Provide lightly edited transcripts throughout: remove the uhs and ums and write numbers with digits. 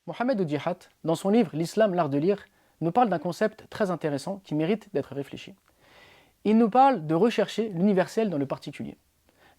Mohamed Oudihat, dans son livre L'Islam, l'art de lire, nous parle d'un concept très intéressant qui mérite d'être réfléchi. Il nous parle de rechercher l'universel dans le particulier.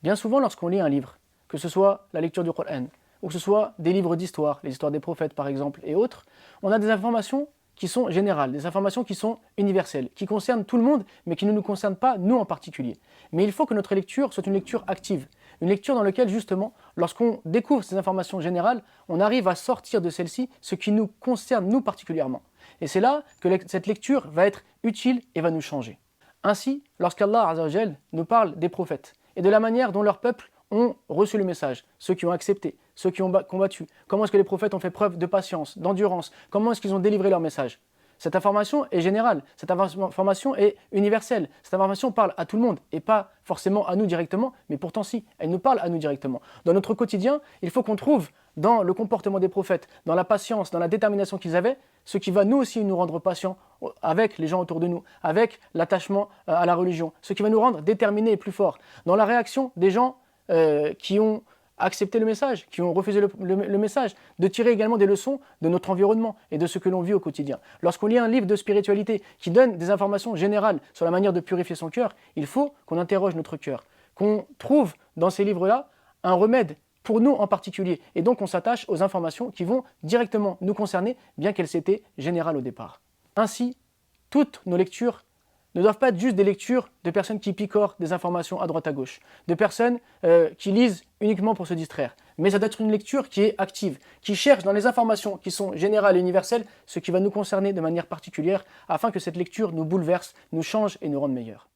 Bien souvent, lorsqu'on lit un livre, que ce soit la lecture du Coran, ou que ce soit des livres d'histoire, les histoires des prophètes par exemple, et autres, on a des informations qui sont générales, des informations qui sont universelles, qui concernent tout le monde, mais qui ne nous concernent pas, nous en particulier. Mais il faut que notre lecture soit une lecture active, une lecture dans laquelle, justement, lorsqu'on découvre ces informations générales, on arrive à sortir de celles-ci ce qui nous concerne, nous particulièrement. Et c'est là que cette lecture va être utile et va nous changer. Ainsi, lorsqu'Allah Azza wa Jal nous parle des prophètes et de la manière dont leur peuple ont reçu le message, ceux qui ont accepté, ceux qui ont combattu, comment est-ce que les prophètes ont fait preuve de patience, d'endurance, comment est-ce qu'ils ont délivré leur message. Cette information est générale, cette information est universelle, cette information parle à tout le monde et pas forcément à nous directement, mais pourtant si, elle nous parle à nous directement. Dans notre quotidien, il faut qu'on trouve dans le comportement des prophètes, dans la patience, dans la détermination qu'ils avaient, ce qui va nous aussi nous rendre patients avec les gens autour de nous, avec l'attachement à la religion, ce qui va nous rendre déterminés et plus forts. Dans la réaction des gens qui ont accepté le message, qui ont refusé le message, de tirer également des leçons de notre environnement et de ce que l'on vit au quotidien. Lorsqu'on lit un livre de spiritualité qui donne des informations générales sur la manière de purifier son cœur, il faut qu'on interroge notre cœur, qu'on trouve dans ces livres-là un remède pour nous en particulier. Et donc on s'attache aux informations qui vont directement nous concerner, bien qu'elles étaient générales au départ. Ainsi, toutes nos lectures ne doivent pas être juste des lectures de personnes qui picorent des informations à droite à gauche, de personnes qui lisent uniquement pour se distraire. Mais ça doit être une lecture qui est active, qui cherche dans les informations qui sont générales et universelles ce qui va nous concerner de manière particulière afin que cette lecture nous bouleverse, nous change et nous rende meilleurs.